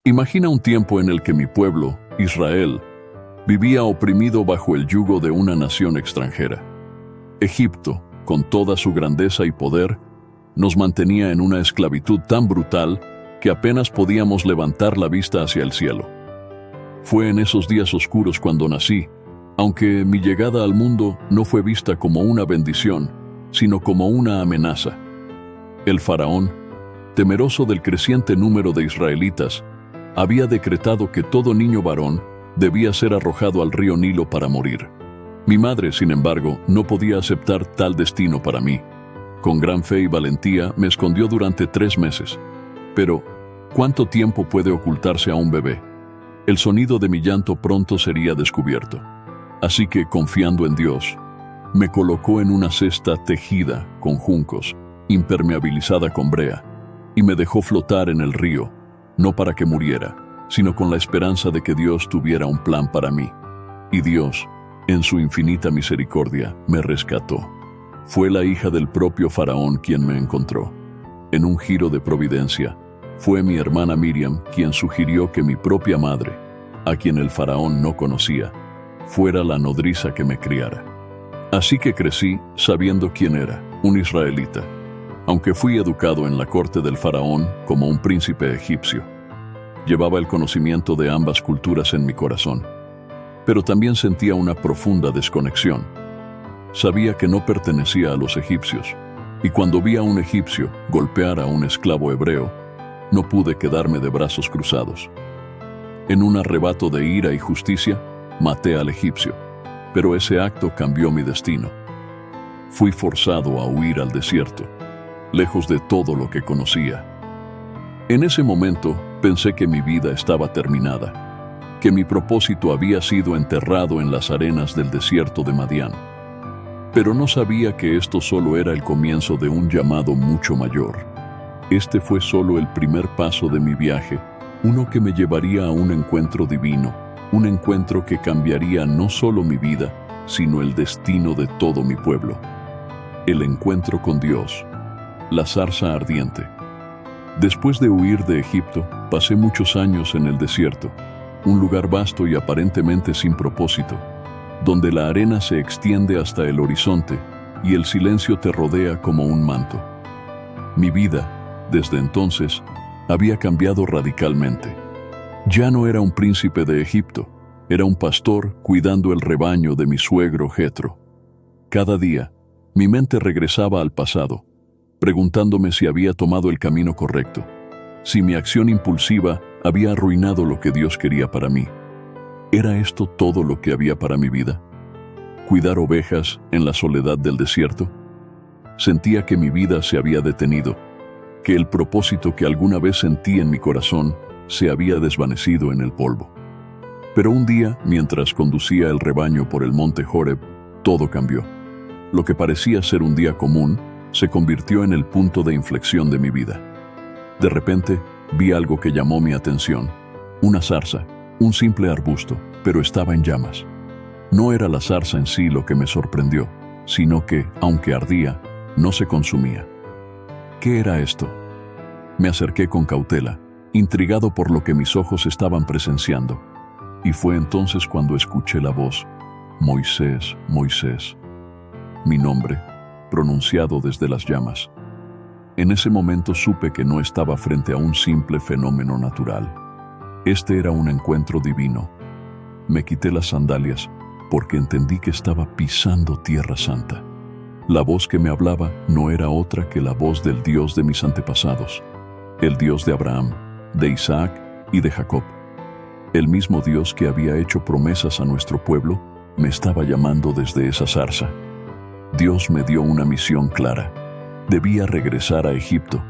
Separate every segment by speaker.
Speaker 1: Imagina un tiempo en el que mi pueblo, Israel, vivía oprimido bajo el yugo de una nación extranjera. Egipto, con toda su grandeza y poder, nos mantenía en una esclavitud tan brutal que apenas podíamos levantar la vista hacia el cielo. Fue en esos días oscuros cuando nací, aunque mi llegada al mundo no fue vista como una bendición, sino como una amenaza. El faraón, temeroso del creciente número de israelitas, había decretado que todo niño varón debía ser arrojado al río Nilo para morir. Mi madre, sin embargo, no podía aceptar tal destino para mí. Con gran fe y valentía me escondió durante 3 meses. Pero, ¿cuánto tiempo puede ocultarse a un bebé? El sonido de mi llanto pronto sería descubierto. Así que, confiando en Dios, me colocó en una cesta tejida con juncos, impermeabilizada con brea, y me dejó flotar en el río, no para que muriera, sino con la esperanza de que Dios tuviera un plan para mí. Y Dios, en su infinita misericordia, me rescató. Fue la hija del propio faraón quien me encontró. En un giro de providencia, fue mi hermana Miriam quien sugirió que mi propia madre, a quien el faraón no conocía, fuera la nodriza que me criara. Así que crecí sabiendo quién era, un israelita, aunque fui educado en la corte del faraón como un príncipe egipcio. Llevaba el conocimiento de ambas culturas en mi corazón, pero también sentía una profunda desconexión. Sabía que no pertenecía a los egipcios, y cuando vi a un egipcio golpear a un esclavo hebreo, no pude quedarme de brazos cruzados. En un arrebato de ira y justicia, maté al egipcio, pero ese acto cambió mi destino. Fui forzado a huir al desierto, lejos de todo lo que conocía. En ese momento pensé que mi vida estaba terminada, que mi propósito había sido enterrado en las arenas del desierto de Madián. Pero no sabía que esto solo era el comienzo de un llamado mucho mayor. Este fue solo el primer paso de mi viaje, uno que me llevaría a un encuentro divino, un encuentro que cambiaría no solo mi vida, sino el destino de todo mi pueblo. El encuentro con Dios, la zarza ardiente. Después de huir de Egipto, pasé muchos años en el desierto, un lugar vasto y aparentemente sin propósito, donde la arena se extiende hasta el horizonte y el silencio te rodea como un manto. Mi vida, desde entonces, había cambiado radicalmente. Ya no era un príncipe de Egipto, era un pastor cuidando el rebaño de mi suegro Jetro. Cada día, mi mente regresaba al pasado, preguntándome si había tomado el camino correcto, si mi acción impulsiva había arruinado lo que Dios quería para mí. ¿Era esto todo lo que había para mi vida? ¿Cuidar ovejas en la soledad del desierto? Sentía que mi vida se había detenido, que el propósito que alguna vez sentí en mi corazón se había desvanecido en el polvo. Pero un día, mientras conducía el rebaño por el monte Horeb, todo cambió. Lo que parecía ser un día común se convirtió en el punto de inflexión de mi vida. De repente, vi algo que llamó mi atención. Una zarza, un simple arbusto, pero estaba en llamas. No era la zarza en sí lo que me sorprendió, sino que, aunque ardía, no se consumía. ¿Qué era esto? Me acerqué con cautela, intrigado por lo que mis ojos estaban presenciando. Y fue entonces cuando escuché la voz: Moisés, Moisés. Mi nombre, pronunciado desde las llamas. En ese momento supe que no estaba frente a un simple fenómeno natural. Este era un encuentro divino. Me quité las sandalias porque entendí que estaba pisando tierra santa. La voz que me hablaba no era otra que la voz del Dios de mis antepasados, el Dios de Abraham, de Isaac y de Jacob. El mismo Dios que había hecho promesas a nuestro pueblo me estaba llamando desde esa zarza. Dios me dio una misión clara. Debía regresar a Egipto.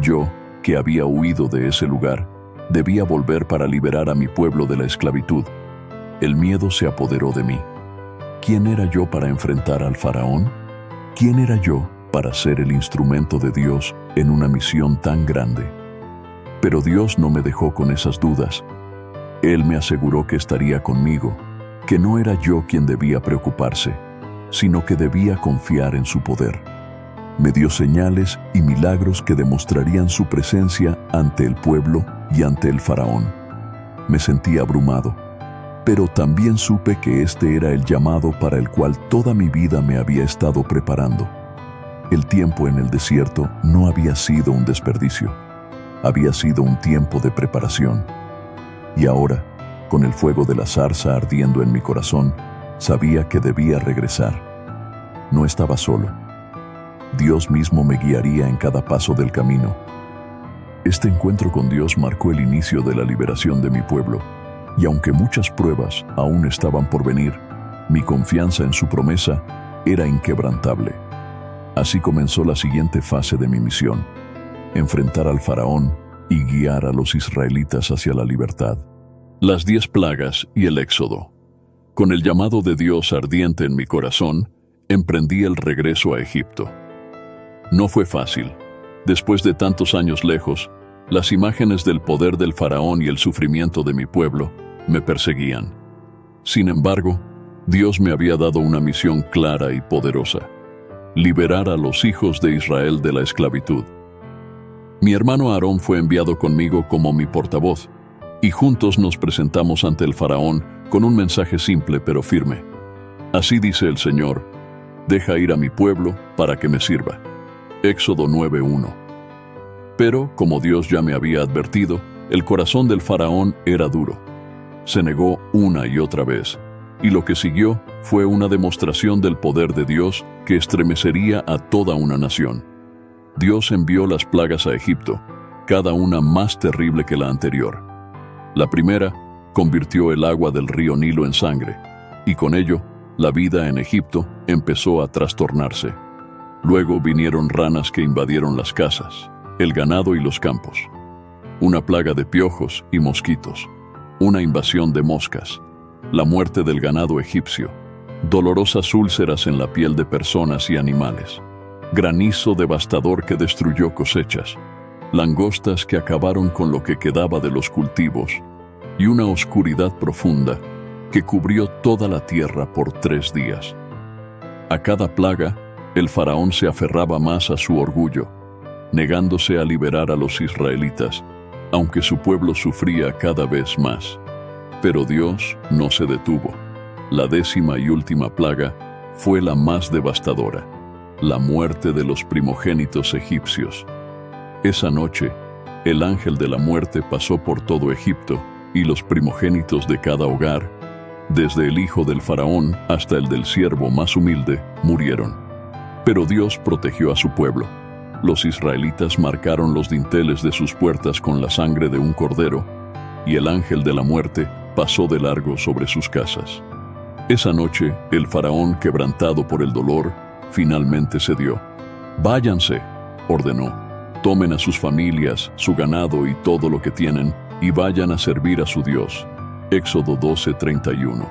Speaker 1: Yo, que había huido de ese lugar, debía volver para liberar a mi pueblo de la esclavitud. El miedo se apoderó de mí. ¿Quién era yo para enfrentar al faraón? ¿Quién era yo para ser el instrumento de Dios en una misión tan grande? Pero Dios no me dejó con esas dudas. Él me aseguró que estaría conmigo, que no era yo quien debía preocuparse, sino que debía confiar en su poder. Me dio señales y milagros que demostrarían su presencia ante el pueblo y ante el faraón. Me sentí abrumado, pero también supe que este era el llamado para el cual toda mi vida me había estado preparando. El tiempo en el desierto no había sido un desperdicio, había sido un tiempo de preparación. Y ahora, con el fuego de la zarza ardiendo en mi corazón, sabía que debía regresar. No estaba solo. Dios mismo me guiaría en cada paso del camino. Este encuentro con Dios marcó el inicio de la liberación de mi pueblo, y aunque muchas pruebas aún estaban por venir, mi confianza en su promesa era inquebrantable. Así comenzó la siguiente fase de mi misión: enfrentar al faraón y guiar a los israelitas hacia la libertad. Las 10 plagas y el éxodo. Con el llamado de Dios ardiente en mi corazón, emprendí el regreso a Egipto. No fue fácil. Después de tantos años lejos, las imágenes del poder del faraón y el sufrimiento de mi pueblo me perseguían. Sin embargo, Dios me había dado una misión clara y poderosa: liberar a los hijos de Israel de la esclavitud. Mi hermano Aarón fue enviado conmigo como mi portavoz, y juntos nos presentamos ante el faraón con un mensaje simple pero firme. Así dice el Señor: deja ir a mi pueblo para que me sirva. Éxodo 9:1. Pero, como Dios ya me había advertido, el corazón del faraón era duro. Se negó una y otra vez, y lo que siguió fue una demostración del poder de Dios que estremecería a toda una nación. Dios envió las plagas a Egipto, cada una más terrible que la anterior. La primera convirtió el agua del río Nilo en sangre, y con ello, la vida en Egipto empezó a trastornarse. Luego vinieron ranas que invadieron las casas, el ganado y los campos. Una plaga de piojos y mosquitos. Una invasión de moscas. La muerte del ganado egipcio. Dolorosas úlceras en la piel de personas y animales. Granizo devastador que destruyó cosechas. Langostas que acabaron con lo que quedaba de los cultivos. Y una oscuridad profunda que cubrió toda la tierra por 3 días. A cada plaga, el faraón se aferraba más a su orgullo, negándose a liberar a los israelitas, aunque su pueblo sufría cada vez más. Pero Dios no se detuvo. La 10ª y última plaga fue la más devastadora: la muerte de los primogénitos egipcios. Esa noche, el ángel de la muerte pasó por todo Egipto, y los primogénitos de cada hogar, desde el hijo del faraón hasta el del siervo más humilde, murieron. Pero Dios protegió a su pueblo. Los israelitas marcaron los dinteles de sus puertas con la sangre de un cordero, y el ángel de la muerte pasó de largo sobre sus casas. Esa noche, el faraón, quebrantado por el dolor, finalmente cedió. «Váyanse», ordenó. «Tomen a sus familias, su ganado y todo lo que tienen, y vayan a servir a su Dios». Éxodo 12:31.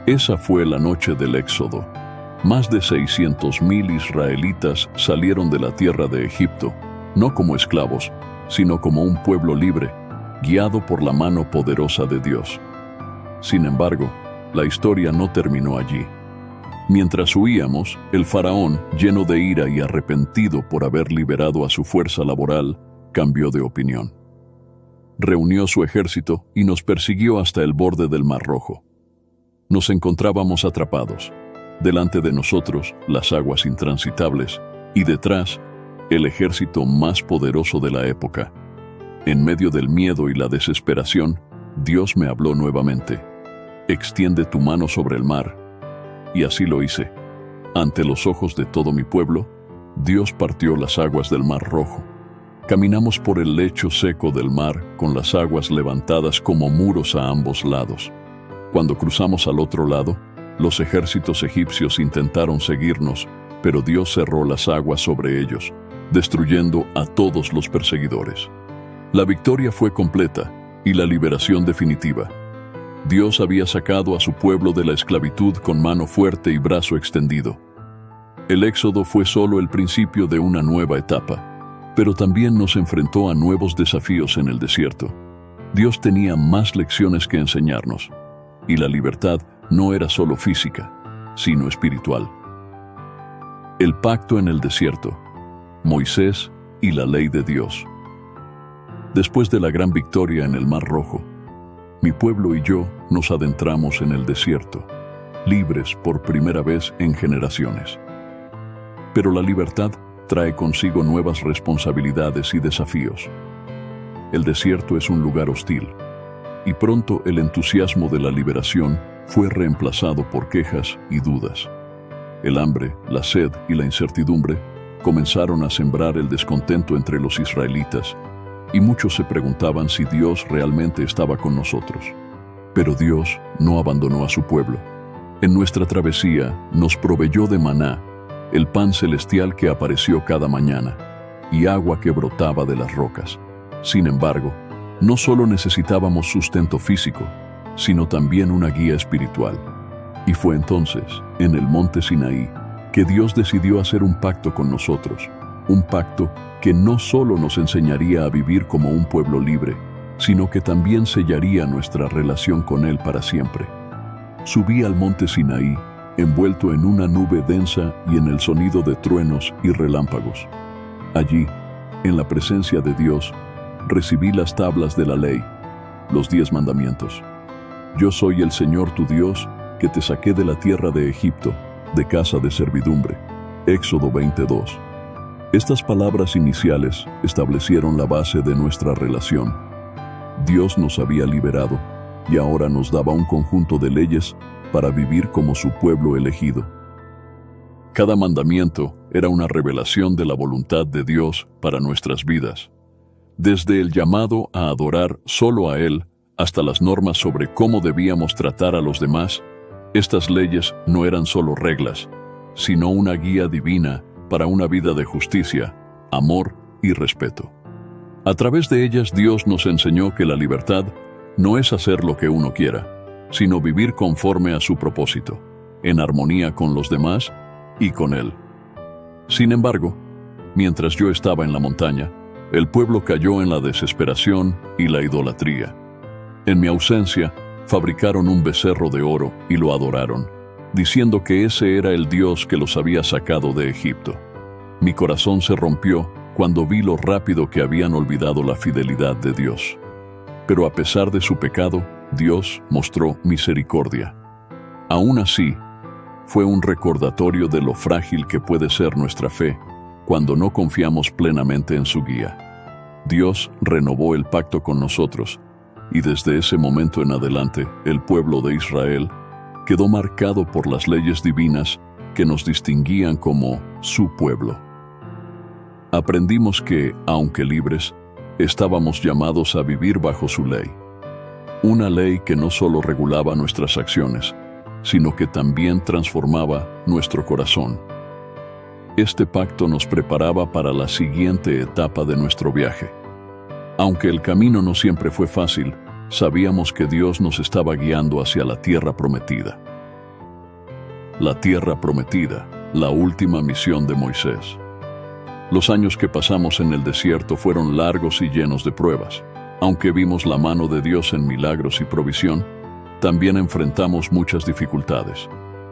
Speaker 1: Esa fue la noche del éxodo. Más de 600,000 israelitas salieron de la tierra de Egipto, no como esclavos, sino como un pueblo libre, guiado por la mano poderosa de Dios. Sin embargo, la historia no terminó allí. Mientras huíamos, el faraón, lleno de ira y arrepentido por haber liberado a su fuerza laboral, cambió de opinión. Reunió su ejército y nos persiguió hasta el borde del Mar Rojo. Nos encontrábamos atrapados. Delante de nosotros, las aguas intransitables, y detrás, el ejército más poderoso de la época. En medio del miedo y la desesperación, Dios me habló nuevamente. «Extiende tu mano sobre el mar». Y así lo hice. Ante los ojos de todo mi pueblo, Dios partió las aguas del Mar Rojo. Caminamos por el lecho seco del mar, con las aguas levantadas como muros a ambos lados. Cuando cruzamos al otro lado, los ejércitos egipcios intentaron seguirnos, pero Dios cerró las aguas sobre ellos, destruyendo a todos los perseguidores. La victoria fue completa y la liberación definitiva. Dios había sacado a su pueblo de la esclavitud con mano fuerte y brazo extendido. El éxodo fue solo el principio de una nueva etapa, pero también nos enfrentó a nuevos desafíos en el desierto. Dios tenía más lecciones que enseñarnos, y la libertad no era solo física, sino espiritual. El pacto en el desierto, Moisés y la ley de Dios. Después de la gran victoria en el Mar Rojo, mi pueblo y yo nos adentramos en el desierto, libres por primera vez en generaciones. Pero la libertad trae consigo nuevas responsabilidades y desafíos. El desierto es un lugar hostil, y pronto el entusiasmo de la liberación fue reemplazado por quejas y dudas. El hambre, la sed y la incertidumbre comenzaron a sembrar el descontento entre los israelitas, y muchos se preguntaban si Dios realmente estaba con nosotros. Pero Dios no abandonó a su pueblo. En nuestra travesía nos proveyó de maná, el pan celestial que apareció cada mañana, y agua que brotaba de las rocas. Sin embargo, no solo necesitábamos sustento físico, sino también una guía espiritual. Y fue entonces, en el monte Sinaí, que Dios decidió hacer un pacto con nosotros, un pacto que no solo nos enseñaría a vivir como un pueblo libre, sino que también sellaría nuestra relación con Él para siempre. Subí al monte Sinaí, envuelto en una nube densa y en el sonido de truenos y relámpagos. Allí, en la presencia de Dios, recibí las tablas de la ley, los 10 mandamientos. Yo soy el Señor tu Dios, que te saqué de la tierra de Egipto, de casa de servidumbre. Éxodo 22. Estas palabras iniciales establecieron la base de nuestra relación. Dios nos había liberado y ahora nos daba un conjunto de leyes para vivir como su pueblo elegido. Cada mandamiento era una revelación de la voluntad de Dios para nuestras vidas. Desde el llamado a adorar solo a Él hasta las normas sobre cómo debíamos tratar a los demás, estas leyes no eran solo reglas, sino una guía divina para una vida de justicia, amor y respeto. A través de ellas Dios nos enseñó que la libertad no es hacer lo que uno quiera, sino vivir conforme a su propósito, en armonía con los demás y con Él. Sin embargo, mientras yo estaba en la montaña, el pueblo cayó en la desesperación y la idolatría. En mi ausencia, fabricaron un becerro de oro y lo adoraron, diciendo que ese era el Dios que los había sacado de Egipto. Mi corazón se rompió cuando vi lo rápido que habían olvidado la fidelidad de Dios. Pero a pesar de su pecado, Dios mostró misericordia. Aún así, fue un recordatorio de lo frágil que puede ser nuestra fe cuando no confiamos plenamente en su guía. Dios renovó el pacto con nosotros, y desde ese momento en adelante, el pueblo de Israel quedó marcado por las leyes divinas que nos distinguían como su pueblo. Aprendimos que, aunque libres, estábamos llamados a vivir bajo su ley. Una ley que no solo regulaba nuestras acciones, sino que también transformaba nuestro corazón. Este pacto nos preparaba para la siguiente etapa de nuestro viaje. Aunque el camino no siempre fue fácil, sabíamos que Dios nos estaba guiando hacia la tierra prometida. La tierra prometida, la última misión de Moisés. Los años que pasamos en el desierto fueron largos y llenos de pruebas. Aunque vimos la mano de Dios en milagros y provisión, también enfrentamos muchas dificultades.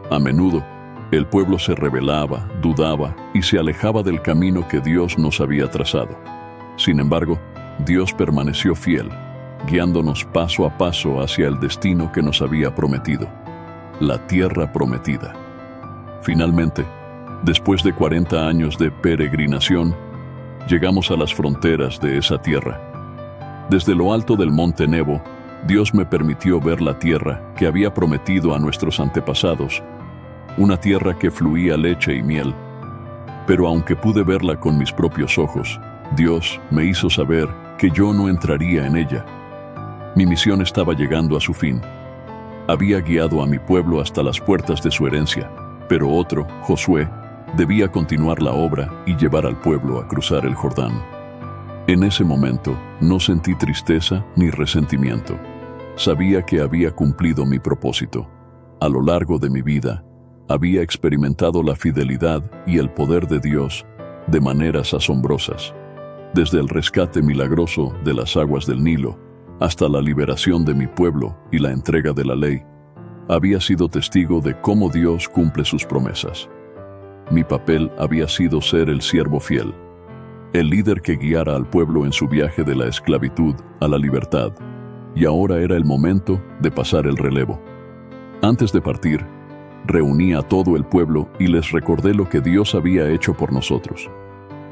Speaker 1: A menudo, el pueblo se rebelaba, dudaba y se alejaba del camino que Dios nos había trazado. Sin embargo, Dios permaneció fiel, guiándonos paso a paso hacia el destino que nos había prometido, la tierra prometida. Finalmente, después de 40 años de peregrinación, llegamos a las fronteras de esa tierra. Desde lo alto del monte Nebo, Dios me permitió ver la tierra que había prometido a nuestros antepasados, una tierra que fluía leche y miel. Pero aunque pude verla con mis propios ojos, Dios me hizo saber que yo no entraría en ella. Mi misión estaba llegando a su fin. Había guiado a mi pueblo hasta las puertas de su herencia, pero otro, Josué, debía continuar la obra y llevar al pueblo a cruzar el Jordán. En ese momento no sentí tristeza ni resentimiento. Sabía que había cumplido mi propósito. A lo largo de mi vida, había experimentado la fidelidad y el poder de Dios de maneras asombrosas. Desde el rescate milagroso de las aguas del Nilo hasta la liberación de mi pueblo y la entrega de la ley, había sido testigo de cómo Dios cumple sus promesas. Mi papel había sido ser el siervo fiel, el líder que guiara al pueblo en su viaje de la esclavitud a la libertad, y ahora era el momento de pasar el relevo. Antes de partir, reuní a todo el pueblo y les recordé lo que Dios había hecho por nosotros.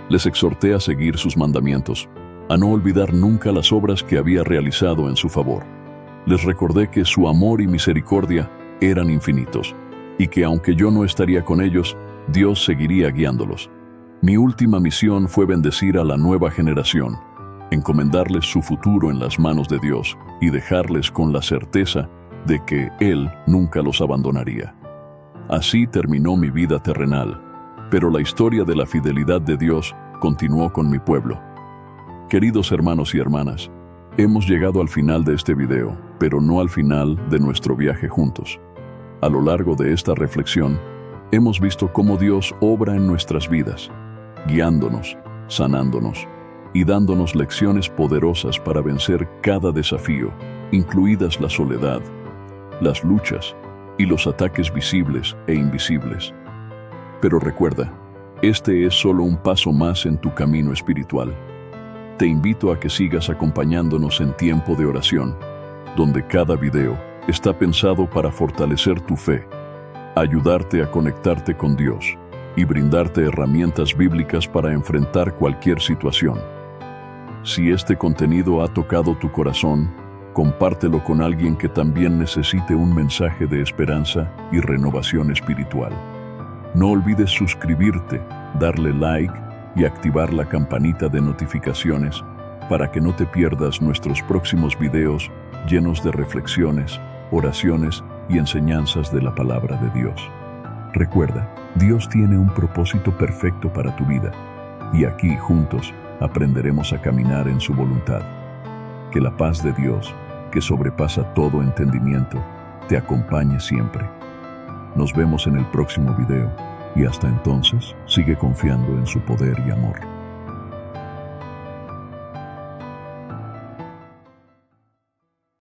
Speaker 1: Les exhorté a seguir sus mandamientos, a no olvidar nunca las obras que había realizado en su favor. Les recordé que su amor y misericordia eran infinitos, y que aunque yo no estaría con ellos, Dios seguiría guiándolos. Mi última misión fue bendecir a la nueva generación, encomendarles su futuro en las manos de Dios y dejarles con la certeza de que Él nunca los abandonaría. Así terminó mi vida terrenal, pero la historia de la fidelidad de Dios continuó con mi pueblo. Queridos hermanos y hermanas, hemos llegado al final de este video, pero no al final de nuestro viaje juntos. A lo largo de esta reflexión, hemos visto cómo Dios obra en nuestras vidas, guiándonos, sanándonos y dándonos lecciones poderosas para vencer cada desafío, incluidas la soledad, las luchas y los ataques visibles e invisibles. Pero recuerda, este es solo un paso más en tu camino espiritual. Te invito a que sigas acompañándonos en tiempo de oración, donde cada video está pensado para fortalecer tu fe, ayudarte a conectarte con Dios y brindarte herramientas bíblicas para enfrentar cualquier situación. Si este contenido ha tocado tu corazón, compártelo con alguien que también necesite un mensaje de esperanza y renovación espiritual. No olvides suscribirte, darle like y activar la campanita de notificaciones para que no te pierdas nuestros próximos videos llenos de reflexiones, oraciones y enseñanzas de la palabra de Dios. Recuerda, Dios tiene un propósito perfecto para tu vida, y aquí juntos aprenderemos a caminar en su voluntad. Que la paz de Dios, que sobrepasa todo entendimiento, te acompañe siempre. Nos vemos en el próximo video, y hasta entonces, sigue confiando en su poder y amor.